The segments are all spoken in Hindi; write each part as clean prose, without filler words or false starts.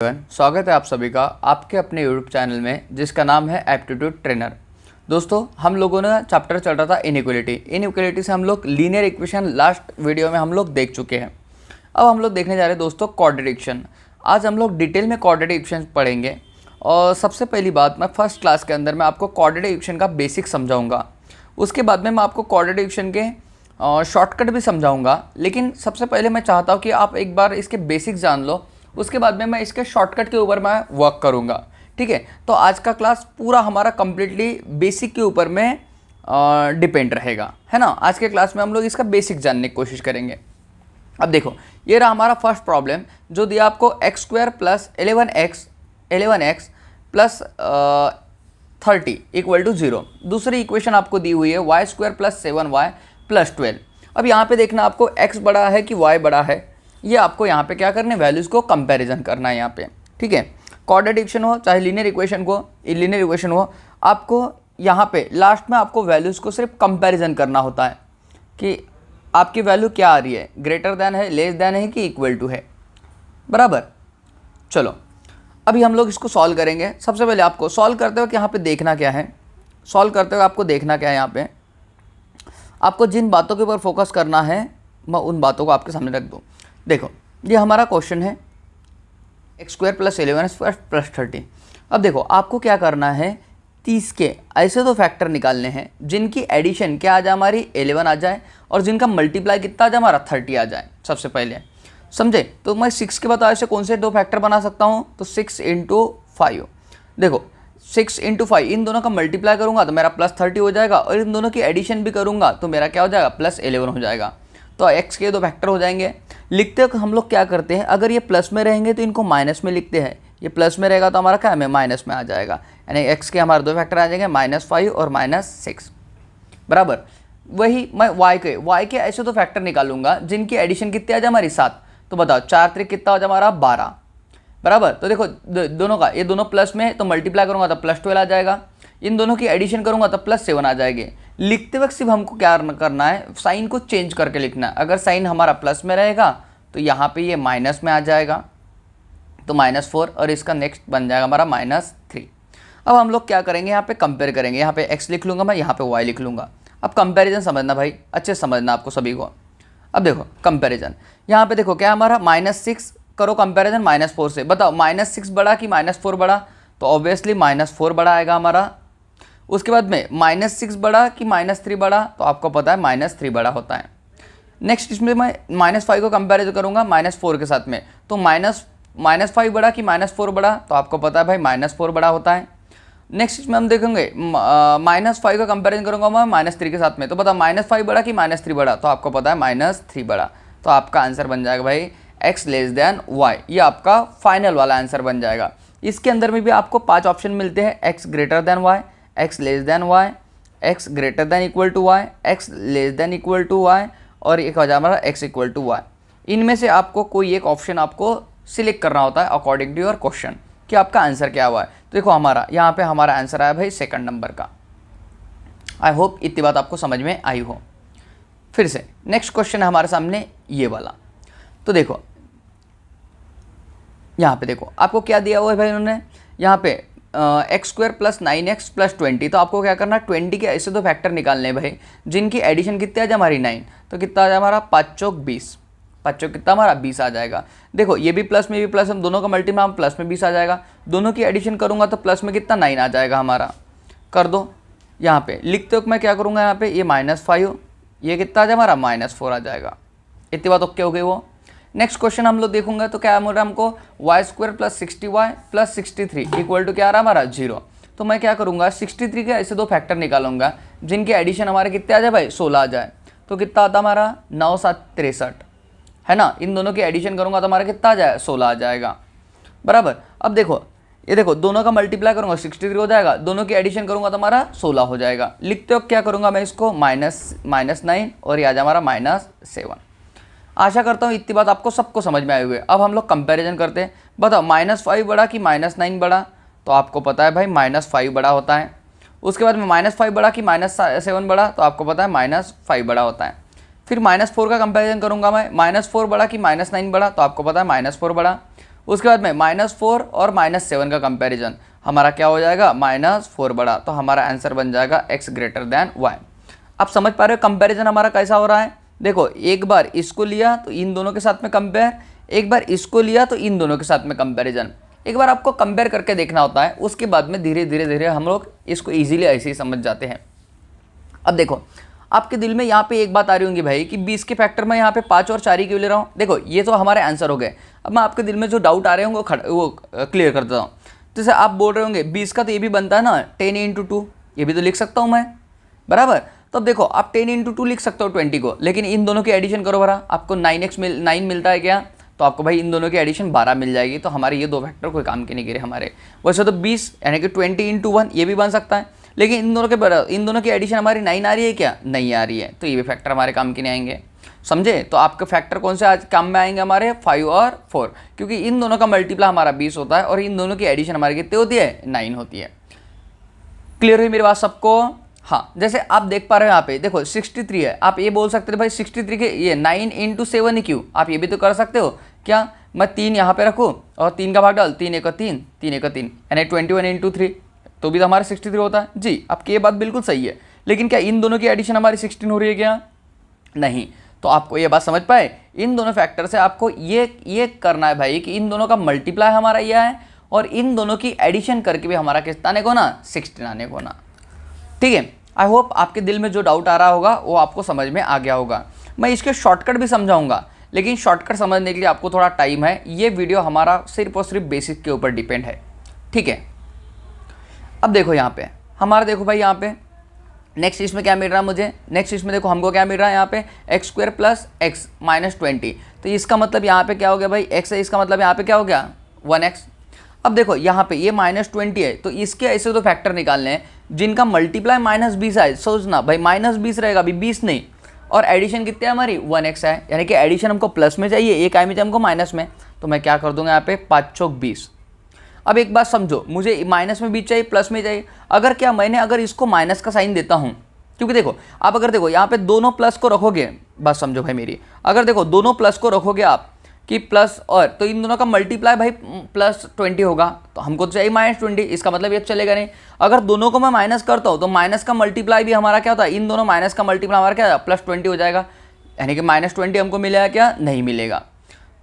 स्वागत है आप सभी का आपके अपने यूट्यूब चैनल में जिसका नाम है एप्टीट्यूड ट्रेनर। दोस्तों, हम लोगों ने चैप्टर चल रहा था इनइक्वालिटी से हम लोग लीनियर इक्वेशन लास्ट वीडियो में हम लोग देख चुके हैं। अब हम लोग देखने जा रहे हैं दोस्तों क्वाड्रेटिक। आज हम लोग डिटेल में क्वाड्रेटिक इक्वेशन पढ़ेंगे। और सबसे पहली बात, मैं फर्स्ट क्लास के अंदर मैं आपको क्वाड्रेटिक इक्वेशन का बेसिक समझाऊँगा। उसके बाद में मैं आपको क्वाड्रेटिक इक्वेशन के शॉर्टकट भी समझाऊँगा। लेकिन सबसे पहले मैं चाहता हूँ कि आप एक बार इसके बेसिक जान लो, उसके बाद में मैं इसके शॉर्टकट के ऊपर मैं वर्क करूंगा। ठीक है, तो आज का क्लास पूरा हमारा कंप्लीटली बेसिक के ऊपर में डिपेंड रहेगा, है ना। आज के क्लास में हम लोग इसका बेसिक जानने की कोशिश करेंगे। अब देखो, ये रहा हमारा फर्स्ट प्रॉब्लम जो दिया आपको x² plus 11x plus 30 equal to 0। दूसरी इक्वेशन आपको दी हुई है y² प्लस 7y प्लस 12। अब यहाँ पे देखना आपको x बड़ा है कि y बड़ा है, ये आपको यहाँ पे क्या करना है, वैल्यूज़ को कंपैरिजन करना है यहाँ पे। ठीक है, क्वाड्रेटिक इक्वेशन हो चाहे लीनियर इक्वेशन हो, आपको यहाँ पे लास्ट में आपको वैल्यूज़ को सिर्फ कंपैरिजन करना होता है कि आपकी वैल्यू क्या आ रही है, ग्रेटर दैन है, लेस दैन है कि इक्वल टू है, बराबर। चलो अभी हम लोग इसको सॉल्व करेंगे। सबसे पहले आपको सॉल्व करते वक्त यहाँ पे देखना क्या है, यहाँ पे आपको जिन बातों के ऊपर फोकस करना है मैं उन बातों को आपके सामने रख दूँ। देखो, ये हमारा क्वेश्चन है x² प्लस 11x प्लस 30। अब देखो, आपको क्या करना है, 30 के ऐसे दो फैक्टर निकालने हैं जिनकी एडिशन क्या आ जाए, हमारी 11 आ जाए, और जिनका मल्टीप्लाई कितना आ जाए, हमारा 30 आ जाए। सबसे पहले समझे, तो मैं 6 के बताए से कौन से दो फैक्टर बना सकता हूँ, तो 6 × 5। देखो 6 × 5, इन दोनों का मल्टीप्लाई करूँगा तो मेरा प्लस 30 हो जाएगा, और इन दोनों की एडिशन भी करूँगा तो मेरा क्या हो जाएगा, प्लस 11 हो जाएगा। तो x के दो फैक्टर हो जाएंगे। लिखते वक्त हम लोग क्या करते हैं, अगर ये प्लस में रहेंगे तो इनको माइनस में लिखते हैं, ये प्लस में रहेगा तो हमारा क्या है, माइनस में आ जाएगा। यानी x के हमारे दो फैक्टर आ जाएंगे -5 और -6, बराबर। वही मैं y के ऐसे दो फैक्टर निकालूंगा जिनकी एडिशन कितनी आ जाए, हमारी 7। तो बताओ 4 3 कितना हो जाए, हमारा 12, बराबर। तो देखो दोनों का, ये दोनों प्लस में तो मल्टीप्लाई करूँगा तो प्लस 12 आ जाएगा, इन दोनों की एडिशन करूँगा तो प्लस 7 आ जाएगी। लिखते वक्त सिर्फ हमको क्या करना है, साइन को चेंज करके लिखना है। अगर साइन हमारा प्लस में रहेगा तो यहाँ पे ये माइनस में आ जाएगा, तो -4, और इसका नेक्स्ट बन जाएगा हमारा -3। अब हम लोग क्या करेंगे, यहाँ पे कंपेयर करेंगे। यहाँ पे x लिख लूँगा मैं, यहाँ पे y लिख लूँगा। अब कंपैरिजन समझना भाई, अच्छे से समझना आपको सभी को। अब देखो कंपैरिजन, यहाँ पे देखो क्या हमारा -6 करो कंपैरिजन -4 से। बताओ -6 बड़ा कि -4 बड़ा, तो ऑब्वियसली -4 बड़ा आएगा हमारा। उसके बाद में -6 बड़ा कि -3 बड़ा, तो आपको पता है -3 बड़ा होता है। नेक्स्ट इसमें मैं -5 को कंपेरिजन करूँगा -4 के साथ में, तो -5 बड़ा कि -4 बड़ा, तो आपको पता है भाई -4 बड़ा होता है। नेक्स्ट इसमें हम देखेंगे -5 का कंपेरिजन करूँगा मैं -3 के साथ में, तो बताओ -5 बड़ा कि -3 बड़ा, तो आपको पता है -3 बड़ा। तो आपका आंसर बन जाएगा भाई x लेस दैन y, ये आपका फाइनल वाला आंसर बन जाएगा। इसके अंदर में भी आपको 5 ऑप्शन मिलते हैं, x greater than y, x less than y, x greater than equal to y, x less than equal to y, और एक हो जाए हमारा x इक्वल टू y। इनमें से आपको कोई एक ऑप्शन आपको सिलेक्ट करना होता है अकॉर्डिंग टू योर क्वेश्चन कि आपका आंसर क्या हुआ है। तो देखो हमारा यहाँ पे हमारा आंसर आया भाई सेकंड नंबर का। आई होप इतनी बात आपको समझ में आई हो। फिर से नेक्स्ट क्वेश्चन है हमारे सामने ये वाला। तो देखो यहाँ पे देखो आपको क्या दिया हुआ है भाई, उन्होंने यहाँ पे x² प्लस 9x प्लस 20। तो आपको क्या करना है, 20 के ऐसे दो फैक्टर निकालने हैं भाई जिनकी एडिशन कितनी आ जाए, हमारी 9। तो कितना आ जाए हमारा 5 चौक 20, 5 चौक कितना हमारा 20 आ जाएगा। देखो ये भी प्लस में भी प्लस, हम दोनों का मल्टीप्लाई हम प्लस में 20 आ जाएगा। दोनों की एडिशन करूँगा तो प्लस में कितना 9 आ जाएगा हमारा। कर दो यहाँ पे, लिखते वक्त मैं क्या करूँगा, यहाँ पे ये -5, ये कितना आ जाए हमारा -4 आ जाएगा। इतनी बात ओके हो गई वो। नेक्स्ट क्वेश्चन हम लोग देखूंगे तो क्या मिल रहा है हमको, y² plus 60y plus 63 equal to क्या आ रहा है हमारा 0। तो मैं क्या करूंगा, 63 के ऐसे दो फैक्टर निकालूंगा जिनकी एडिशन हमारे कितने आ जाए भाई, 16 आ जाए। तो कितना आता हमारा 9 7 63, है ना। इन दोनों की एडिशन करूंगा तो हमारा कितना आ जाए, 16 आ जाएगा, बराबर। अब देखो ये देखो, दोनों का मल्टीप्लाई करूंगा 63 हो जाएगा, दोनों की एडिशन करूंगा तो हमारा 16 हो जाएगा। लिखते हो क्या करूंगा मैं इसको, -9, और ये आ जाए हमारा -7। आशा करता हूँ इतनी बात आपको सबको समझ में आई हुई है। अब हम लोग कंपैरिजन करते हैं। बताओ -5 बड़ा कि -9 बड़ा, तो आपको पता है भाई -5 बड़ा होता है। उसके बाद में -5 बड़ा कि -7 बड़ा, तो आपको पता है -5 बड़ा होता है। फिर -4 का कंपैरिजन करूंगा मैं, -4 बड़ा कि -9 बड़ा, तो आपको पता है -4 बड़ा। उसके बाद में -4 और -7 का कंपैरिजन, हमारा क्या हो जाएगा, -4 बड़ा, तो हमारा आंसर बन जाएगा x ग्रेटर देन y। आप समझ पा रहे हो कंपैरिजन हमारा कैसा हो रहा है। देखो एक बार इसको लिया तो इन दोनों के साथ में कंपेयर, एक बार इसको लिया तो इन दोनों के साथ में कंपैरिजन। एक बार आपको कंपेयर करके देखना होता है, उसके बाद में धीरे धीरे धीरे हम लोग इसको ईजिली ऐसे ही समझ जाते हैं। अब देखो आपके दिल में यहाँ पे एक बात आ रही होंगी भाई कि 20 के फैक्टर में यहाँ पे 5 और 4 ही क्यों ले रहा हूँ। देखो ये तो हमारे आंसर हो गए। अब मैं आपके दिल में जो डाउट आ रहे होंगे वो क्लियर कर देता हूँ। जैसे आप बोल रहे होंगे 20 का तो ये भी बनता है ना 10 × 2, ये भी तो लिख सकता हूँ मैं, बराबर। तो अब देखो आप 10 × 2 लिख सकते हो 20 को, लेकिन इन दोनों की एडिशन करो भरा, आपको 9 मिलता है क्या, तो आपको भाई इन दोनों की एडिशन 12 मिल जाएगी। तो हमारे ये दो फैक्टर कोई काम के नहीं गिरे हमारे। वैसे तो 20 यानी कि 20 × 1 ये भी बन सकता है, लेकिन इन दोनों की एडिशन हमारी 9 आ रही है क्या, नहीं आ रही है, तो ये भी फैक्टर हमारे काम के नहीं आएंगे। समझे। तो आपके फैक्टर कौन से आज काम में आएंगे हमारे, 5 और 4, क्योंकि इन दोनों का मल्टीप्लाई हमारा 20 होता है और इन दोनों की एडिशन हमारी कितनी होती है, 9 होती है। क्लियर हुई मेरी बात सबको। हाँ जैसे आप देख पा रहे हो यहाँ पे देखो 63 है, आप ये बोल सकते हो भाई 63 के ये 9 × 7 ही क्यों, आप ये भी तो कर सकते हो क्या, मैं 3 यहाँ पे रखूँ और 3 का भाग डाल, 3 × 3 3 × 3 यानी 21 × 3, तो भी तो हमारा 63 होता है जी। आपकी ये बात बिल्कुल सही है, लेकिन क्या इन दोनों की एडिशन हमारी 16 हो रही है क्या, नहीं। तो आपको ये बात समझ पाए, इन दोनों फैक्टर से आपको ये करना है भाई कि इन दोनों का मल्टीप्लाई हमारा यह है और इन दोनों की एडिशन करके भी हमारा कितना आने को ना, 16 आने को ना। ठीक है। आई होप आपके दिल में जो डाउट आ रहा होगा वो आपको समझ में आ गया होगा। मैं इसके शॉर्टकट भी समझाऊंगा, लेकिन शॉर्टकट समझने के लिए आपको थोड़ा टाइम है। ये वीडियो हमारा सिर्फ और सिर्फ बेसिक के ऊपर डिपेंड है। ठीक है। अब देखो यहाँ पे हमारा, देखो भाई यहाँ पे नेक्स्ट इसमें क्या मिल रहा है मुझे, नेक्स्ट इसमें देखो हमको क्या मिल रहा है यहाँ पे x² + x - 20। तो इसका मतलब यहाँ पे क्या हो गया भाई, x है, इसका मतलब यहाँ पे क्या हो गया 1x। अब देखो यहाँ पे ये -20 है, तो इसके ऐसे तो फैक्टर निकालने हैं जिनका मल्टीप्लाई -20 है। सोचना भाई -20 रहेगा, अभी 20 नहीं, और एडिशन कितनी है हमारी 1x है, यानी कि एडिशन हमको प्लस में चाहिए, एक आई में चाहिए हमको माइनस में। तो मैं क्या कर दूंगा यहाँ पे 5 × 20। अब एक बात समझो, मुझे माइनस में भी चाहिए प्लस में चाहिए। अगर क्या मैंने अगर इसको माइनस का साइन देता हूँ, क्योंकि देखो आप अगर देखो यहाँ पे दोनों प्लस को रखोगे, बात समझो भाई मेरी, अगर देखो दोनों प्लस को रखोगे आप कि प्लस और, तो इन दोनों का मल्टीप्लाई भाई +20 होगा, तो हमको तो चाहिए -20, इसका मतलब ये चलेगा नहीं। अगर दोनों को मैं माइनस करता हूँ तो माइनस का मल्टीप्लाई भी हमारा क्या होता है, इन दोनों माइनस का मल्टीप्लाई हमारा क्या +20 हो जाएगा, यानी कि -20 हमको मिलेगा क्या, नहीं मिलेगा।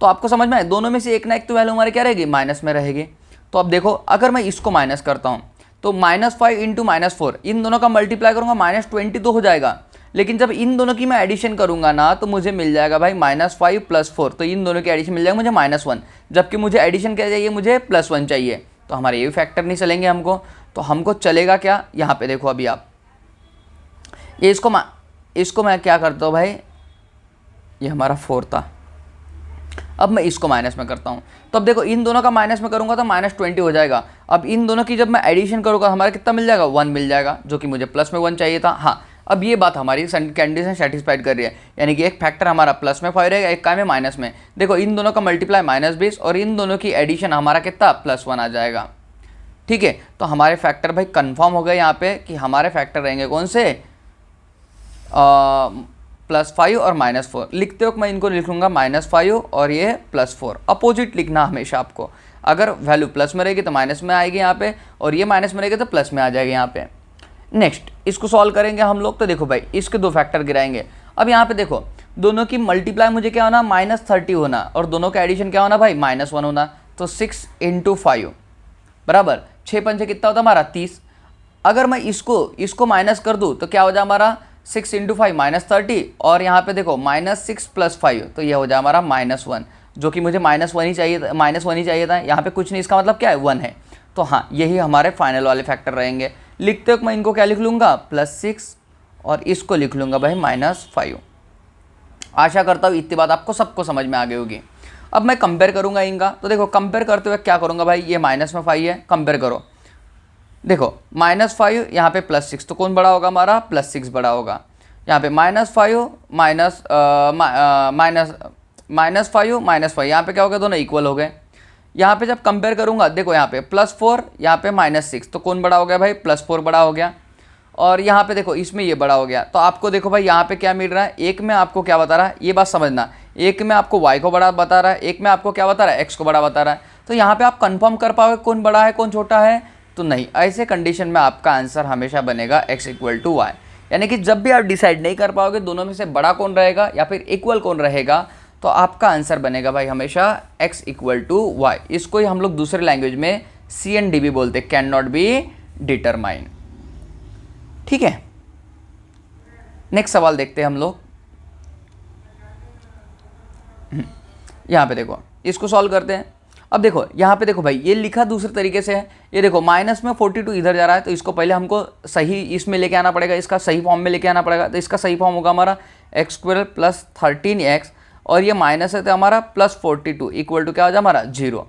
तो आपको समझ में आए, दोनों में से एक ना एक तो वैल्यू हमारी क्या रहेगी, माइनस में रहेगी। तो अब देखो अगर मैं इसको माइनस करता हूँ तो -5 × -4, इन दोनों का मल्टीप्लाई करूँगा -20 तो हो जाएगा, लेकिन जब इन दोनों की मैं एडिशन करूंगा ना तो मुझे मिल जाएगा भाई -5 + 4, तो इन दोनों की एडिशन मिल जाएगा मुझे -1, जबकि मुझे एडिशन क्या चाहिए, मुझे +1 चाहिए। तो हमारे ये भी फैक्टर नहीं चलेंगे हमको, तो हमको चलेगा क्या, यहाँ पे देखो अभी आप ये इसको मैं क्या करता हूँ भाई, ये हमारा 4 था, अब मैं इसको माइनस में करता हूँ। तो अब देखो इन दोनों का माइनस में करूँगा तो -20 हो जाएगा। अब इन दोनों की जब मैं एडिशन करूँगा हमारा कितना मिल जाएगा, 1 मिल जाएगा, जो कि मुझे प्लस में 1 चाहिए था। हाँ अब ये बात हमारी कंडीशन सेटिस्फाइड कर रही है, यानी कि एक फैक्टर हमारा प्लस में 5 रहेगा, एक का में माइनस में। देखो इन दोनों का मल्टीप्लाई -20 और इन दोनों की एडिशन हमारा कितना +1 आ जाएगा। ठीक है। तो हमारे फैक्टर भाई कंफर्म हो गए यहाँ पे कि हमारे फैक्टर रहेंगे कौन से, +5 और -4। लिखते हो मैं इनको लिख लूँगा -5 और ये +4। अपोजिट लिखना हमेशा आपको, अगर वैल्यू प्लस में रहेगी तो माइनस में आएगी यहाँ पे, और ये माइनस में रहेगी तो प्लस में आ जाएगी यहाँ पे। नेक्स्ट इसको सॉल्व करेंगे हम लोग, तो देखो भाई इसके दो फैक्टर गिराएंगे। अब यहाँ पे देखो दोनों की मल्टीप्लाई मुझे क्या होना, -30 होना, और दोनों का एडिशन क्या होना भाई -1 होना। तो 6 × 5 बराबर 6 पंचे कितना होता हमारा 30। अगर मैं इसको माइनस कर दूँ तो क्या हो जाए हमारा 6 × 5 -30, और यहाँ पे देखो -6 + 5, तो ये हो जाए हमारा -1, जो कि मुझे -1 ही चाहिए था। यहाँ पे कुछ नहीं, इसका मतलब क्या है 1 है। तो हाँ यही हमारे फाइनल वाले फैक्टर रहेंगे। लिखते वक्त मैं इनको क्या लिख लूँगा +6 और इसको लिख लूँगा भाई -5। आशा करता हूँ इतनी बात आपको सबको समझ में आ गई होगी। अब मैं कंपेयर करूँगा इनका, तो देखो कंपेयर करते हुए क्या करूँगा भाई, ये -5 है, कंपेयर करो। देखो -5 यहाँ पे +6, तो कौन बड़ा होगा हमारा, +6 बड़ा होगा। यहाँ पे -5 -5 यहाँ पे क्या हो गया, दोनों इक्वल हो गए। यहाँ पे जब कंपेयर करूँगा देखो यहाँ पे +4 यहाँ पे -6, तो कौन बड़ा हो गया भाई, +4 बड़ा हो गया। और यहाँ पे देखो इसमें ये बड़ा हो गया। तो आपको देखो भाई यहाँ पे क्या मिल रहा है, एक में आपको क्या बता रहा है, ये बात समझना, एक में आपको y को बड़ा बता रहा है, एक में आपको क्या बता रहा है, x को बड़ा बता रहा है। तो यहाँ पे आप कंफर्म कर पाओगे कौन बड़ा है कौन छोटा है, तो नहीं। ऐसे कंडीशन में आपका आंसर हमेशा बनेगा x इक्वल टू वाई। यानी कि जब भी आप डिसाइड नहीं कर पाओगे दोनों में से बड़ा कौन रहेगा या फिर इक्वल कौन रहेगा, तो आपका आंसर बनेगा भाई हमेशा x इक्वल टू वाई। इसको ही हम लोग दूसरे लैंग्वेज में CND भी बोलते, कैन नॉट बी डिटरमाइन। ठीक है, नेक्स्ट सवाल देखते हैं हम लोग। यहाँ पे देखो, इसको सॉल्व करते हैं। अब देखो यहाँ पे देखो भाई, ये लिखा दूसरे तरीके से है। ये देखो माइनस में 42 इधर जा रहा है, तो इसको पहले हमको सही इसमें लेके आना पड़ेगा, इसका सही फॉर्म में लेके आना पड़ेगा। तो इसका सही फॉर्म होगा हमारा एक्स स्क्वायर प्लस 13x, और ये माइनस है तो हमारा प्लस 42 इक्वल टू क्या हो जाए हमारा 0।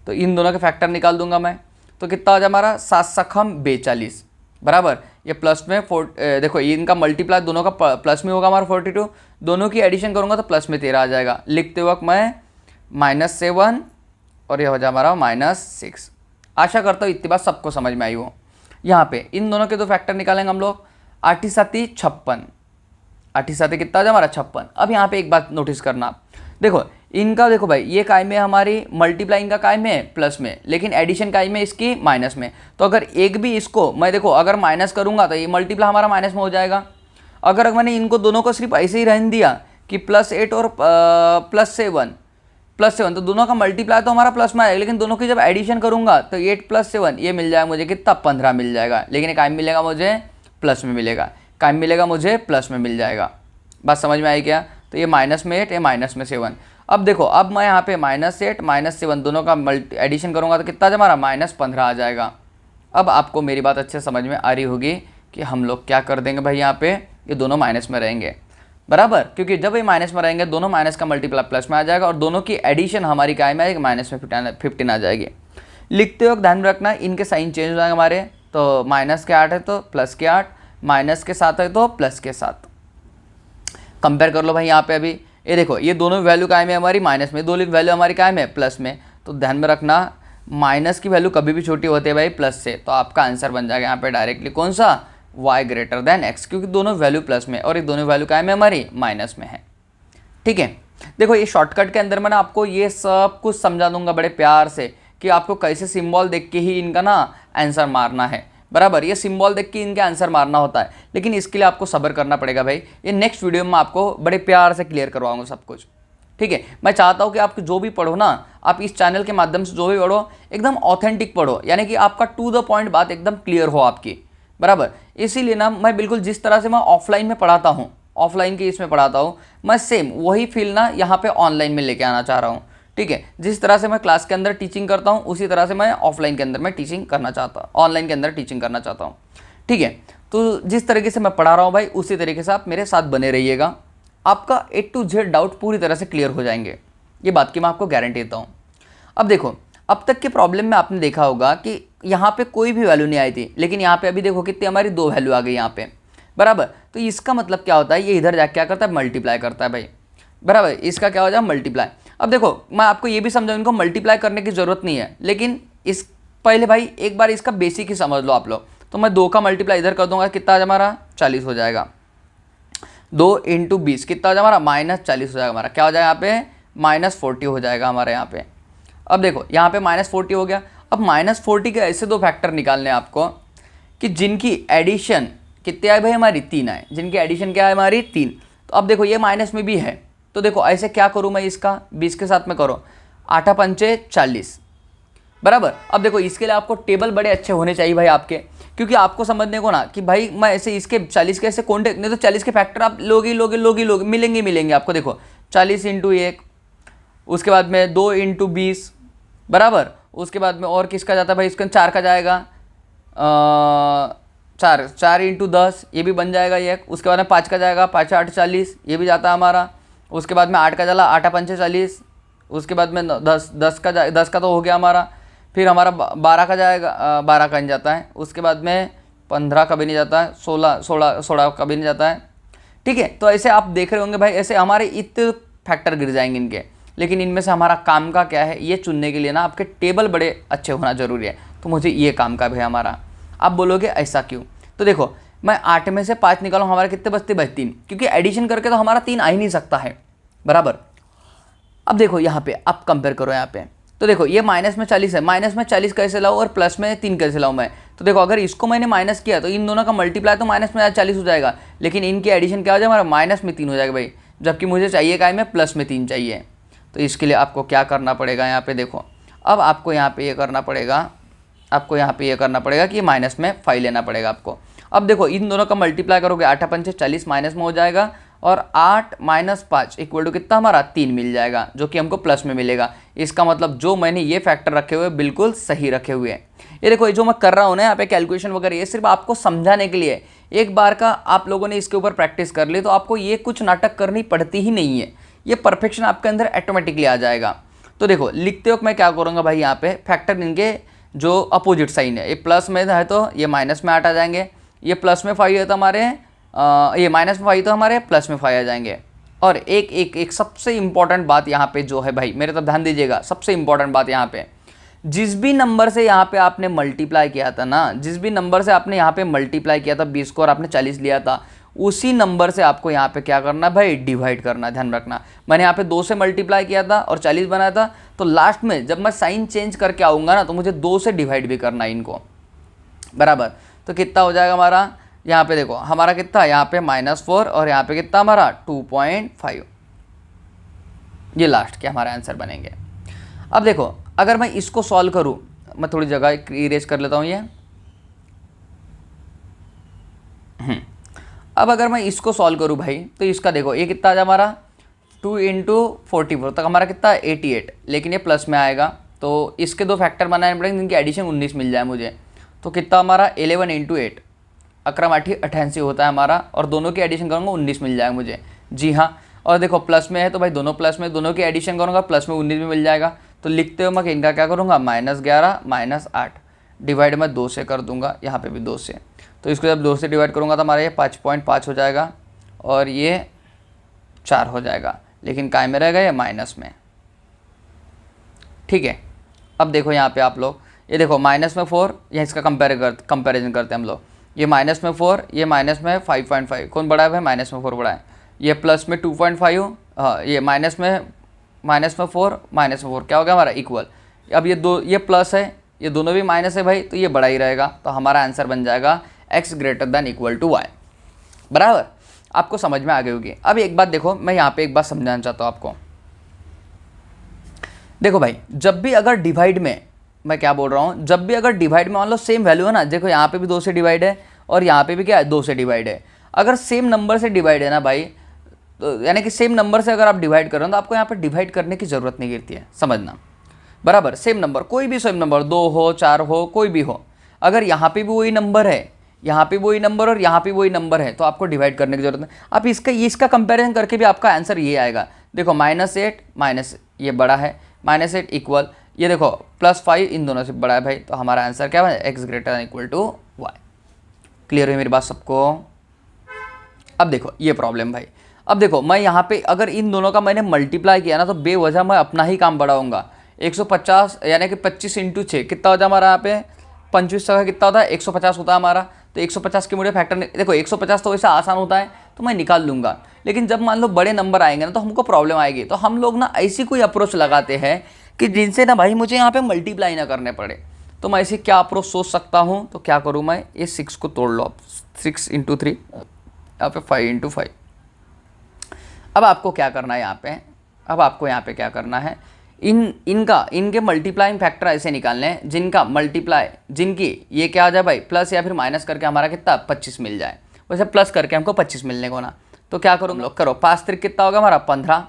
तो इन दोनों के फैक्टर निकाल दूंगा मैं, तो कितना हो जाए हमारा 7 सखम 42 बराबर। ये प्लस में देखो ये इनका मल्टीप्लाई दोनों का प्लस में होगा हमारा 42, दोनों की एडिशन करूंगा तो प्लस में 13 आ जाएगा। लिखते वक्त मैं -7 और ये हो जाए हमारा -6। आशा करता हूँ इतनी बात सबको समझ में आई हो। यहाँ पे इन दोनों के दो फैक्टर निकालेंगे हम लोग, 8 7 56, 8 7 कितना आ जाए हमारा 56। अब यहाँ पे एक बात नोटिस करना, देखो इनका देखो भाई ये काय में हमारी मल्टीप्लाई इनका काय में प्लस में, लेकिन एडिशन काय में इसकी माइनस में। तो अगर एक भी इसको मैं देखो अगर माइनस करूँगा तो ये मल्टीप्लाई हमारा माइनस में हो जाएगा। अगर मैंने इनको दोनों को सिर्फ ऐसे ही रहने दिया कि +8 और +7 तो दोनों का मल्टीप्लाई तो हमारा प्लस में आएगा, लेकिन दोनों की जब एडिशन करूंगा तो 8 + 7 ये मिल जाएगा मुझे कितना 15 मिल जाएगा। लेकिन कायम मिलेगा मुझे प्लस में मिलेगा, कायम मिलेगा मुझे प्लस में मिल जाएगा। बात समझ में आई क्या? तो ये -8 ये -7। अब देखो अब मैं यहाँ पे -8 -7 दोनों का एडिशन करूँगा तो कितना हमारा -15 आ जाएगा। अब आपको मेरी बात अच्छे समझ में आ रही होगी कि हम लोग क्या कर देंगे भाई, यहाँ पे ये दोनों माइनस में रहेंगे बराबर, क्योंकि जब ये माइनस में रहेंगे दोनों माइनस का मल्टीप्लाई प्लस में आ जाएगा और दोनों की एडिशन हमारी काय में आएगी माइनस में 15 आ जाएगी। लिखते वक्त ध्यान रखना इनके साइन चेंज हो जाएंगे हमारे, तो -8 है तो +8, -7 है तो +7। कंपेयर कर लो भाई यहाँ पे अभी ये देखो ये दोनों वैल्यू काय में हमारी माइनस में, दोनों वैल्यू हमारी काय में प्लस में। तो ध्यान में रखना माइनस की वैल्यू कभी भी छोटी होती है भाई प्लस से, तो आपका आंसर बन जाएगा यहाँ पे डायरेक्टली कौन सा y ग्रेटर देन x, क्योंकि दोनों वैल्यू प्लस में और ये दोनों वैल्यू काय में हमारी माइनस में है। ठीक है, देखो ये शॉर्टकट के अंदर मैं ना आपको ये सब कुछ समझा दूंगा बड़े प्यार से कि आपको कैसे सिंबल देख के ही इनका ना आंसर मारना है बराबर। ये सिंबल देख के इनका आंसर मारना होता है, लेकिन इसके लिए आपको सब्र करना पड़ेगा भाई। ये नेक्स्ट वीडियो में आपको बड़े प्यार से क्लियर करवाऊंगा सब कुछ। ठीक है, मैं चाहता हूँ कि आप जो भी पढ़ो ना, आप इस चैनल के माध्यम से जो भी पढ़ो एकदम ऑथेंटिक पढ़ो, यानी कि आपका टू द पॉइंट बात एकदम क्लियर हो आपकी बराबर। इसीलिए ना मैं बिल्कुल जिस तरह से मैं ऑफलाइन में पढ़ाता हूँ, ऑफलाइन के इसमें पढ़ाता हूँ, मैं सेम वही फील ना यहाँ पे ऑनलाइन में लेके आना चाह रहा हूँ। ठीक है, जिस तरह से मैं क्लास के अंदर टीचिंग करता हूँ उसी तरह से मैं ऑफलाइन के अंदर मैं टीचिंग करना चाहता हूँ, ऑनलाइन के अंदर टीचिंग करना चाहता हूँ। ठीक है, तो जिस तरीके से मैं पढ़ा रहा हूँ भाई उसी तरीके से आप मेरे साथ बने रहिएगा, आपका A to Z डाउट पूरी तरह से क्लियर हो जाएंगे, ये बात की मैं आपको गारंटी देता हूँ। अब देखो अब तक के प्रॉब्लम में आपने देखा होगा कि यहाँ पे कोई भी वैल्यू नहीं आई थी, लेकिन यहाँ पे अभी देखो कितनी हमारी 2 वैल्यू आ गई यहाँ पे बराबर। तो इसका मतलब क्या होता है, ये इधर जाके क्या करता है मल्टीप्लाई करता है भाई बराबर। इसका क्या हो जाए मल्टीप्लाई। अब देखो मैं आपको ये भी समझाऊँ, इनको मल्टीप्लाई करने की ज़रूरत नहीं है, लेकिन इस पहले भाई एक बार इसका बेसिक ही समझ लो आप लोग। तो मैं 2 का मल्टीप्लाई इधर कर दूंगा, कितना आ जाए हमारा 40 हो जाएगा। 2 × 20 कितना हो जाए हमारा -40 हो जाएगा हमारा, क्या हो जाएगा यहाँ पे -40 हो जाएगा हमारे यहाँ पे। अब देखो यहाँ पे -40 हो गया। अब -40 के ऐसे 2 फैक्टर निकालने हैं आपको कि जिनकी एडिशन कितने आए भाई हमारी 3 आए, जिनकी एडिशन क्या है हमारी 3। तो अब देखो ये माइनस में भी है, तो देखो ऐसे क्या करूँ मैं, इसका 20 के साथ में करो 8 पंचे 40 बराबर। अब देखो इसके लिए आपको टेबल बड़े अच्छे होने चाहिए भाई आपके, क्योंकि आपको समझने को ना कि भाई मैं ऐसे इसके 40 के ऐसे कॉन्टेक्ट नहीं, तो 40 के फैक्टर आप लोगे मिलेंगे आपको। देखो 40 × 1, उसके बाद में 2 × 20 बराबर। उसके बाद में और किसका जाता है भाई, इसका 4 का जाएगा, 4 × 10 ये भी बन जाएगा ये। उसके बाद में 5 का जाएगा, 5 8 40 ये भी जाता है हमारा। उसके बाद में 8 का चला 8 पंचे 40। उसके बाद में 10 का तो हो गया हमारा। फिर हमारा 12 का जाएगा, 12 का नहीं जाता है। उसके बाद में 15 का भी नहीं जाता है, 16 का भी नहीं जाता है। ठीक है, तो ऐसे आप देख रहे होंगे भाई, ऐसे हमारे इतने फैक्टर गिर जाएंगे इनके, लेकिन इनमें से हमारा काम का क्या है ये चुनने के लिए ना आपके टेबल बड़े अच्छे होना जरूरी है। तो मुझे ये काम का भाई हमारा। आप बोलोगे ऐसा क्यों, तो देखो मैं 8 में से 5 निकालूँ, हमारे कितने बचते 3, क्योंकि एडिशन करके तो हमारा 3 आ ही नहीं सकता है। बराबर। अब देखो यहाँ पे आप कंपेयर करो यहाँ पे, तो देखो ये माइनस में 40 है, माइनस में 40 कैसे लाऊँ और प्लस में 3 कैसे लाऊँ मैं? तो देखो अगर इसको मैंने माइनस किया तो इन दोनों का मल्टीप्लाई तो माइनस में 40 हो जाएगा, लेकिन इनकी एडिशन क्या हो जाएगा हमारा? माइनस में 3 हो जाएगा भाई, जबकि मुझे चाहिए क्या में? प्लस में 3 चाहिए। तो इसके लिए आपको क्या करना पड़ेगा यहाँ पे देखो, अब आपको यहाँ पे ये करना पड़ेगा, आपको यहाँ पे ये करना पड़ेगा कि माइनस में 5 लेना पड़ेगा आपको। अब देखो इन दोनों का मल्टीप्लाई करोगे, 8 पंचे 40 माइनस में हो जाएगा, और 8 माइनस 5 इक्वल टू कितना हमारा? 3 मिल जाएगा, जो कि हमको प्लस में मिलेगा। इसका मतलब जो मैंने ये फैक्टर रखे हुए बिल्कुल सही रखे हुए हैं। ये देखो ये जो मैं कर रहा हूँ ना यहाँ पे कैलकुलेशन वगैरह, ये सिर्फ आपको समझाने के लिए। एक बार का आप लोगों ने इसके ऊपर प्रैक्टिस कर ली तो आपको ये कुछ नाटक करनी पड़ती ही नहीं है, ये परफेक्शन आपके अंदर ऑटोमेटिकली आ जाएगा। तो देखो लिखते वक्त मैं क्या करूँगा भाई, यहाँ पे फैक्टर इनके जो अपोजिट साइन है, ये प्लस में है तो ये माइनस में 8 आ जाएंगे, ये प्लस में 5 है तो हमारे ये माइनस में 5 तो हमारे प्लस में 5 आ जाएंगे। और एक सबसे इंपॉर्टेंट बात यहाँ पे जो है भाई, मेरे तरफ ध्यान दीजिएगा, सबसे इंपॉर्टेंट बात यहाँ पे, जिस भी नंबर से यहाँ पे आपने मल्टीप्लाई किया था ना, जिस भी नंबर से आपने यहाँ पे मल्टीप्लाई किया था 20 को और आपने 40 लिया था, उसी नंबर से आपको यहाँ पे क्या करना भाई? डिवाइड करना। ध्यान रखना, मैंने यहाँ पे 2 से मल्टीप्लाई किया था और 40 बनाया था, तो लास्ट में जब मैं साइन चेंज करके आऊँगा ना तो मुझे 2 से डिवाइड भी करना है इनको, बराबर। तो कितना हो जाएगा हमारा? यहाँ पे देखो हमारा कितना, यहाँ पे -4 और यहाँ पे कितना हमारा 2.5, ये लास्ट के हमारा आंसर बनेंगे। अब देखो अगर मैं इसको सॉल्व करूँ, मैं थोड़ी जगह इरेज कर लेता हूँ ये। अब अगर मैं इसको सॉल्व करूँ भाई, तो इसका देखो ये कितना आ जाए हमारा? 2 × 44 तक हमारा कितना? 88, लेकिन ये प्लस में आएगा तो इसके 2 फैक्टर बनाने पड़ेंगे जिनकी एडिशन 19 मिल जाए मुझे। तो कितना हमारा? 11 × 8, 88 होता है हमारा, और दोनों की एडिशन करूँगा 19 मिल जाएगा मुझे। जी हाँ, और देखो प्लस में है तो भाई दोनों प्लस में, दोनों की एडिशन करूँगा प्लस में 19 भी मिल जाएगा। तो लिखते हुए मैं इनका क्या करूँगा? -11 -8 डिवाइड में 2 से कर दूंगा, यहाँ पे भी 2 से। तो इसको जब 2 से डिवाइड करूँगा तो हमारा ये 5.5 हो जाएगा और ये 4 हो जाएगा, लेकिन काय में रहेगा ये माइनस में। ठीक है, अब देखो यहाँ पे आप लोग ये देखो माइनस में 4, यहाँ इसका कंपेरिजन करते हैं हम लोग। ये माइनस में 4, ये माइनस में 5.5, कौन बड़ा है भाई? माइनस में 4 बड़ा है। ये प्लस में 2.5, हाँ ये माइनस में 4, माइनस में 4 क्या हो गया हमारा? इक्वल। अब ये प्लस है, ये दोनों भी माइनस है भाई, तो ये बड़ा ही रहेगा। तो हमारा आंसर बन जाएगा x > y, बराबर। आपको समझ में आ गई होगी। अब एक बात देखो, मैं यहाँ पे एक बात समझाना चाहता हूँ आपको। देखो भाई जब भी अगर डिवाइड में, मैं क्या बोल रहा हूँ, जब भी अगर डिवाइड में मान लो सेम वैल्यू है ना, देखो यहाँ पे भी 2 से डिवाइड है और यहाँ पे भी क्या है? 2 से डिवाइड है। अगर सेम नंबर से डिवाइड है ना भाई, तो यानी कि सेम नंबर से अगर आप डिवाइड कर रहे हो तो आपको यहाँ पे डिवाइड करने की ज़रूरत नहीं गिरती है, समझना, बराबर। सेम नंबर, कोई भी सेम नंबर, 2 हो 4 हो कोई भी हो, अगर यहाँ पे भी वही नंबर है, यहाँ पे वही नंबर और यहाँ पे वही नंबर है, तो आपको डिवाइड करने की जरूरत नहीं। आप इसका कंपेरिजन करके भी आपका आंसर ये आएगा। देखो -8 माइनस ये बड़ा है, -8 इक्वल, ये देखो +5 इन दोनों से बड़ा है भाई, तो हमारा आंसर क्या है? x > y। क्लियर है मेरी बात सबको? अब देखो ये प्रॉब्लम भाई, अब देखो मैं यहाँ पे अगर इन दोनों का मैंने मल्टीप्लाई किया ना, तो बेवजह मैं अपना ही काम बढ़ाऊंगा। 150 यानी कि 25 × 6 कितना होता है हमारा? यहाँ पे 25 का कितना होता है? 150 होता है हमारा। तो 150 के मुझे फैक्टर देखो 150 तो वैसा आसान होता है तो मैं निकाल लूँगा, लेकिन जब मान लो बड़े नंबर आएंगे ना तो हमको प्रॉब्लम आएगी। तो हम लोग ना ऐसी कोई अप्रोच लगाते हैं कि जिनसे ना भाई मुझे यहाँ पे मल्टीप्लाई ना करने पड़े। तो मैं ऐसी क्या अप्रोच सोच सकता हूँ? तो क्या करूँ मैं? ये 6 को तोड़ लो, 6 × 3 यहाँ पे 5 × 5। अब आपको क्या करना है यहाँ पे? अब आपको यहाँ पे क्या करना है? इनके मल्टीप्लाइंग फैक्टर ऐसे निकालने हैं जिनका मल्टीप्लाई, जिनकी ये क्या आ जाए भाई? प्लस या फिर माइनस करके हमारा कितना? 25 मिल जाए। वैसे प्लस करके हमको 25 मिलने को ना, तो क्या करो लोग? करो 5 3 कितना होगा हमारा? 15,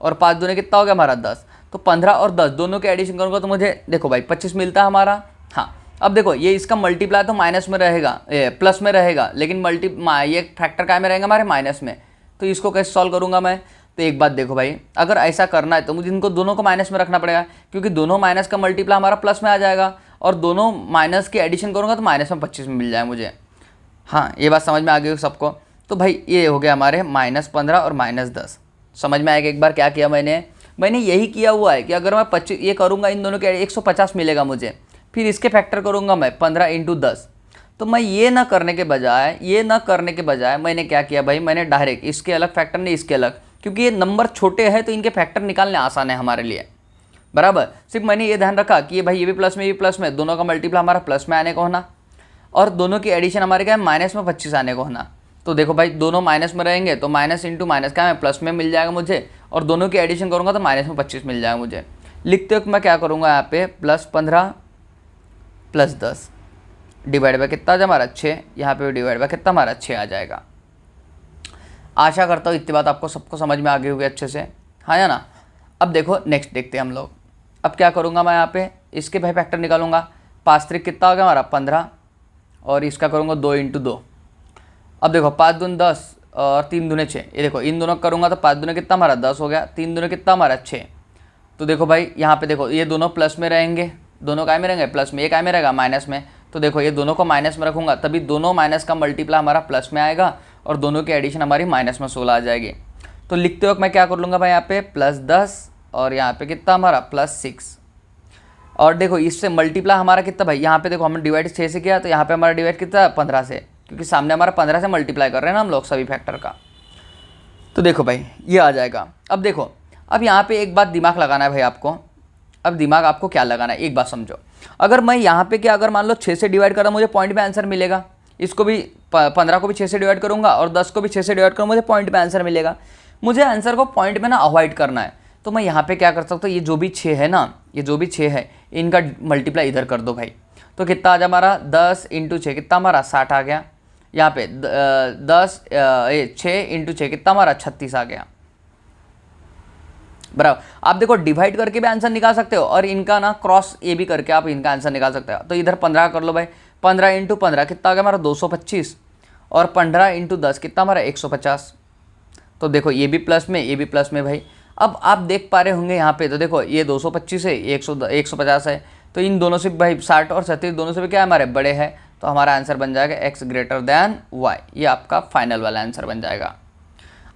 और 5 दूने कितना हो गया हमारा? 10। तो 15 और 10 दोनों के एडिशन करूँगा तो मुझे देखो भाई 25 मिलता है हमारा। हाँ, अब देखो ये इसका मल्टीप्लाई तो माइनस में रहेगा, प्लस में रहेगा, लेकिन ये फैक्टर क्या में रहेगा हमारे? माइनस में। तो इसको कैसे सॉल्व करूँगा मैं? तो एक बात देखो भाई, अगर ऐसा करना है तो मुझे इनको दोनों को माइनस में रखना पड़ेगा, क्योंकि दोनों माइनस का मल्टीप्लाई हमारा प्लस में आ जाएगा, और दोनों माइनस की एडिशन करूँगा तो माइनस में 25 में मिल जाए मुझे। हाँ, ये बात समझ में आ गई सबको? तो भाई ये हो गया हमारे -15 और -10। समझ में आएगा? एक बार क्या किया मैंने यही किया हुआ है कि अगर मैं 25 ये करूँगा, इन दोनों के 150 मिलेगा मुझे, फिर इसके फैक्टर करूँगा मैं 15 × 10। तो मैं ये ना करने के बजाय मैंने क्या किया भाई? मैंने डायरेक्ट इसके अलग फैक्टर नहीं, इसके अलग, क्योंकि ये नंबर छोटे हैं तो इनके फैक्टर निकालने आसान है हमारे लिए, बराबर। सिर्फ मैंने ये ध्यान रखा कि ये भाई ये भी प्लस में, ये प्लस में, दोनों का मल्टीप्लाई हमारा प्लस में आने को होना और दोनों की एडिशन हमारे क्या है माइनस में 25 आने को होना। तो देखो भाई दोनों माइनस में रहेंगे तो माइनस इंटू माइनस क्या है प्लस में मिल जाएगा मुझे, और दोनों की एडिशन करूँगा तो माइनस में 25 मिल जाएगा मुझे। लिखते वक्त मैं क्या करूँगा यहाँ पे +15 + 10 डिवाइड बाय कितना आ जाए हमारा 6, यहाँ पे डिवाइड बाय कितना हमारा 6 आ जाएगा। आशा करता हूँ इतनी बात आपको सबको समझ में आ गई होगी अच्छे से, हाँ या ना। अब देखो नेक्स्ट देखते हैं हम लोग। अब क्या करूँगा मैं यहाँ पे इसके भाई फैक्टर निकालूंगा। 5 3 कितना हो गया हमारा 15 और इसका करूँगा 2 × 2। अब देखो 5 दूनी 10 और 3 दूनी 6, ये देखो इन दोनों करूँगा तो 5 दूनी कितना हमारा 10 हो गया, 3 दूनी कितना हमारा 6। तो देखो भाई यहाँ पे देखो ये दोनों प्लस में रहेंगे, दोनों काय में रहेंगे प्लस में, ये काय में रहेगा माइनस में। तो देखो ये दोनों को माइनस में रखूँगा तभी दोनों माइनस का मल्टीप्लाई हमारा प्लस में आएगा और दोनों की एडिशन हमारी माइनस में 16 आ जाएगी। तो लिखते वक्त मैं क्या कर लूँगा भाई यहाँ पे +10 और यहाँ पे कितना हमारा +6। और देखो इससे मल्टीप्लाई हमारा कितना भाई, यहाँ पे देखो हमने डिवाइड 6 से किया तो यहाँ पे हमारा डिवाइड कितना है 15 से, क्योंकि सामने हमारा 15 से मल्टीप्लाई कर रहे हैं ना हम लोग सभी फैक्टर का। तो देखो भाई ये आ जाएगा। अब देखो अब यहाँ पे एक बात दिमाग लगाना है भाई आपको। अब दिमाग आपको क्या लगाना है एक बात समझो। अगर मैं यहाँ पे क्या अगर मान लो 6 से डिवाइड करा मुझे पॉइंट में आंसर मिलेगा, इसको भी 15 को भी 6 से डिवाइड करूँगा और 10 को भी 6 से डिवाइड करूँगा, मुझे पॉइंट में आंसर मिलेगा। मुझे आंसर को पॉइंट में ना अवॉइड करना है, तो मैं यहाँ पे क्या कर सकता हूँ, ये जो भी 6 है ना, ये जो भी 6 है इनका मल्टीप्लाई इधर कर दो भाई। तो कितना आ जाए हमारा 10 × 6 कितना हमारा 60 आ गया। यहाँ पे 6 × 6 कितना हमारा 36 आ गया, बराबर। आप देखो डिवाइड करके भी आंसर निकाल सकते हो और इनका ना क्रॉस ये भी करके आप इनका आंसर निकाल सकते हो। तो इधर 15 कर लो भाई, 15 × 15 कितना आ गया हमारा 225 और 15 × 10 कितना हमारा 150। तो देखो ये भी प्लस में, ये भी प्लस में भाई। अब आप देख पा रहे होंगे यहाँ पे, तो देखो ये 225 है, ये 150 है, तो इन दोनों से भाई 60 और 37 दोनों से भी क्या है हमारे बड़े हैं। तो हमारा आंसर बन जाएगा x > y। ये आपका फाइनल वाला आंसर बन जाएगा।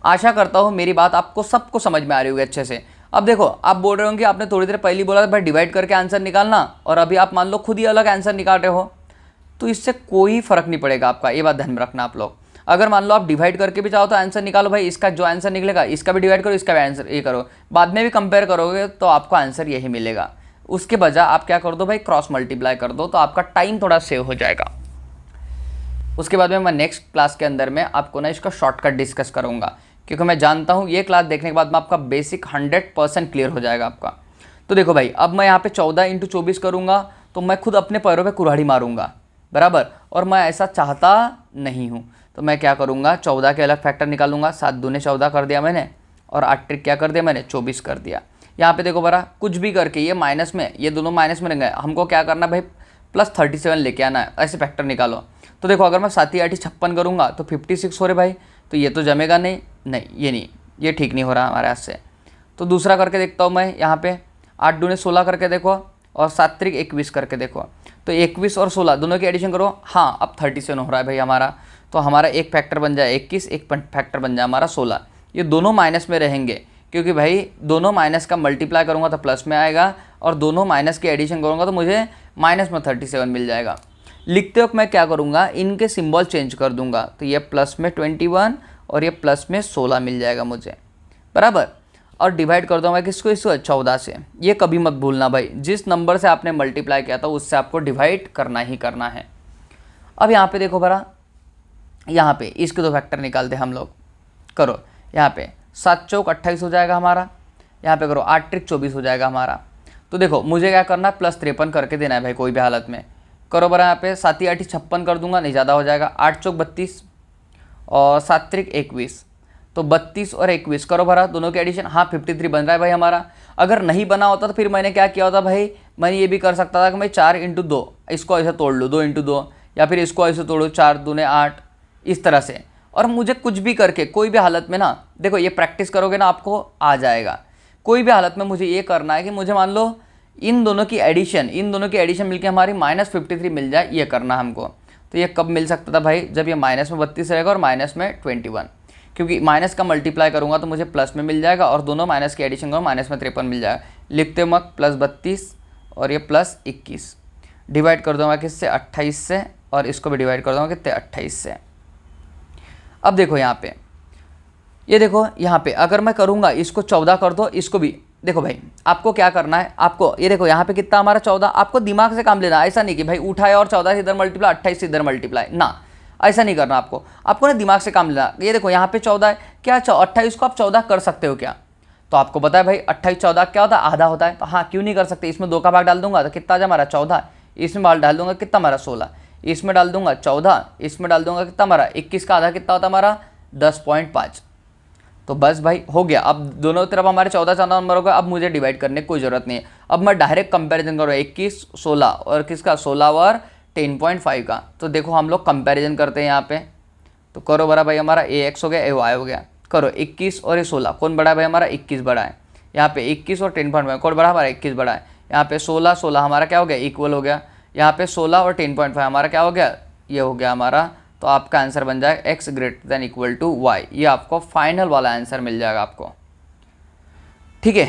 आशा करता हूँ मेरी बात आपको सबको समझ में आ रही होगी अच्छे से। अब देखो आप बोल रहे हो कि आपने थोड़ी देर पहले बोला था भाई डिवाइड करके आंसर निकालना, और अभी आप मान लो खुद ही अलग आंसर निकाल रहे हो, तो इससे कोई फर्क नहीं पड़ेगा आपका। ये बात ध्यान में रखना आप लोग। अगर मान लो आप डिवाइड करके भी चाहो तो आंसर निकालो भाई, इसका जो आंसर निकलेगा इसका भी डिवाइड करो, इसका भी आंसर ये करो, बाद में भी कंपेयर करोगे तो आपको आंसर यही मिलेगा। उसके बजाय आप क्या कर दो भाई क्रॉस मल्टीप्लाई कर दो, तो आपका टाइम थोड़ा सेव हो जाएगा। उसके बाद में मैं नेक्स्ट क्लास के अंदर में आपको ना इसका शॉर्टकट डिस्कस करूंगा, क्योंकि मैं जानता हूँ ये क्लास देखने के बाद में आपका बेसिक 100% क्लियर हो जाएगा आपका। तो देखो भाई अब मैं यहाँ पे 14 × 24 करूँगा तो मैं खुद अपने पैरों पे कुल्हाड़ी मारूंगा, बराबर। और मैं ऐसा चाहता नहीं हूँ, तो मैं क्या करूँगा 14 के अलग फैक्टर निकालूंगा। 7 दूने 14 कर दिया मैंने और 8 ट्रिक क्या कर दिया मैंने 24 कर दिया। यहाँ पे देखो बरा कुछ भी करके ये माइनस में, ये दोनों माइनस में रहेंगे, हमको क्या करना भाई +37 लेके आना है, ऐसे फैक्टर निकालो। तो देखो अगर मैं 7 × 8 = 56 करूँगा तो 56 हो रहे भाई, तो ये तो जमेगा नहीं, ये नहीं, ये ठीक नहीं हो रहा हमारे हाथ से। तो दूसरा करके देखता हूँ मैं यहाँ पे 8 दूने 16 करके देखो और 7 त्रिक 21 करके देखो। तो 21 और 16 दोनों की एडिशन करो, हाँ अब 37 हो रहा है भाई हमारा। तो हमारा एक फैक्टर बन जाए 21, एक फैक्टर बन जाए हमारा 16। ये दोनों माइनस में रहेंगे क्योंकि भाई दोनों माइनस का मल्टीप्लाई करूँगा तो प्लस में आएगा और दोनों माइनस की एडिशन करूँगा तो मुझे माइनस में 37 मिल जाएगा। लिखते वक्त मैं क्या करूँगा इनके सिंबल चेंज कर दूंगा, तो ये प्लस में 21 और ये प्लस में 16 मिल जाएगा मुझे, बराबर। और डिवाइड कर दूंगा किसको, इसको 14 से। ये कभी मत भूलना भाई, जिस नंबर से आपने मल्टीप्लाई किया था उससे आपको डिवाइड करना ही करना है। अब यहाँ पे देखो बरा, यहाँ पे इसके 2 फैक्टर निकालते हम लोग। करो यहाँ पे 7 चौक 28 हो जाएगा हमारा, यहाँ पे करो 8 ट्रिक 24 हो जाएगा हमारा। तो देखो मुझे क्या करना है +53 करके देना है भाई कोई भी हालत में। करो बरा यहाँ पे 7 × 8 = 56 कर दूंगा, नहीं ज़्यादा हो जाएगा। 8 चौक 32 और 7 त्रिक 21, तो 32 और 21 करो भरा दोनों के एडिशन, हाँ 53 बन रहा है भाई हमारा। अगर नहीं बना होता तो फिर मैंने क्या किया होता भाई, मैंने ये भी कर सकता था कि मैं 4 × 2 इसको ऐसे तोड़ लूँ, 2 × 2, या फिर इसको ऐसे तोड़ूँ 4 दूने 8 इस तरह से। और मुझे कुछ भी करके कोई भी हालत में ना, देखो ये प्रैक्टिस करोगे ना आपको आ जाएगा। कोई भी हालत में मुझे ये करना है कि मुझे मान लो इन दोनों की एडिशन मिलके हमारी -53 मिल जाए, ये करना हमको। तो ये कब मिल सकता था भाई, जब ये माइनस में 32 रहेगा और माइनस में 21, क्योंकि माइनस का मल्टीप्लाई करूंगा तो मुझे प्लस में मिल जाएगा और दोनों माइनस की एडिशन करूँगा माइनस में 53 मिल जाएगा। लिखते मत +32 और ये +21 डिवाइड कर दूंगा किससे 28 से, और इसको भी डिवाइड कर दूंगा कितने 28 से। अब देखो यहाँ ये देखो यहाँ पे अगर मैं करूँगा इसको 14 कर दो, इसको भी देखो भाई आपको क्या करना है, आपको ये देखो यहाँ पे कितना हमारा 14, आपको दिमाग से काम लेना, ऐसा नहीं कि भाई उठाए और 14 से इधर मल्टीप्लाई 28 से इधर मल्टीप्लाई, ना ऐसा नहीं करना आपको ना दिमाग से काम लेना। ये देखो यहाँ पे 14 है, क्या 28 को आप 14 कर सकते हो क्या? तो आपको पता है भाई 28 14 क्या होता है, आधा होता है। तो हाँ क्यों नहीं कर सकते, इसमें 2 का भाग डाल दूंगा तो कितना आ जाए हमारा 14, इसमें भाग डाल दूंगा कितना हमारा 16, इसमें डाल दूंगा 14, इसमें डाल दूंगा कितना हमारा 21 का आधा कितना होता है हमारा 10.5। तो बस भाई हो गया। अब दोनों तरफ हमारे 14 नंबर हो गए, अब मुझे डिवाइड करने की कोई ज़रूरत नहीं है। अब मैं डायरेक्ट कंपैरिजन करूँ 21 16 और किसका 16 और 10.5 का। तो देखो हम लोग कंपैरिजन करते हैं यहाँ पे, तो करो बड़ा भाई हमारा AX हो गया AY हो गया, करो 21 और ये 16 कौन बड़ा है भाई हमारा 21 बड़ा है। यहाँ पे 21 और 10.5 कौन बड़ा हमारा 21 बड़ा है। यहाँ पे 16 16 हमारा क्या हो गया इक्वल हो गया। यहाँ पे 16 और 10.5 हमारा क्या हो गया, ये हो गया हमारा। तो आपका आंसर बन जाएगा x greater than equal to y। ये आपको फाइनल वाला आंसर मिल जाएगा आपको, ठीक है।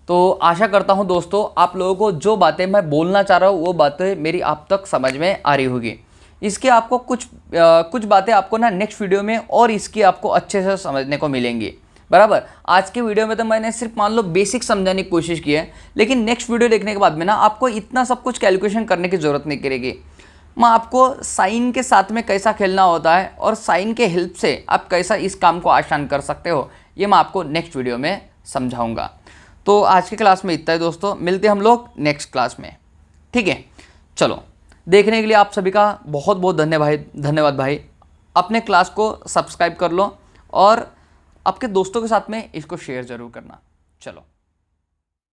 तो आशा करता हूँ दोस्तों आप लोगों को जो बातें मैं बोलना चाह रहा हूँ वो बातें मेरी आप तक समझ में आ रही होगी। इसके आपको कुछ बातें आपको ना नेक्स्ट वीडियो में और इसकी आपको अच्छे से समझने को मिलेंगी, बराबर। आज के वीडियो में तो मैंने सिर्फ मान लो बेसिक समझाने की कोशिश की है, लेकिन नेक्स्ट वीडियो देखने के बाद में ना आपको इतना सब कुछ कैलकुलेशन करने की ज़रूरत नहीं करेगी। मैं आपको साइन के साथ में कैसा खेलना होता है और साइन के हेल्प से आप कैसा इस काम को आसान कर सकते हो, ये मैं आपको नेक्स्ट वीडियो में समझाऊंगा। तो आज की क्लास में इतना ही दोस्तों, मिलते हम लोग नेक्स्ट क्लास में, ठीक है। चलो, देखने के लिए आप सभी का बहुत बहुत धन्यवाद भाई। अपने क्लास को सब्सक्राइब कर लो और आपके दोस्तों के साथ में इसको शेयर ज़रूर करना। चलो।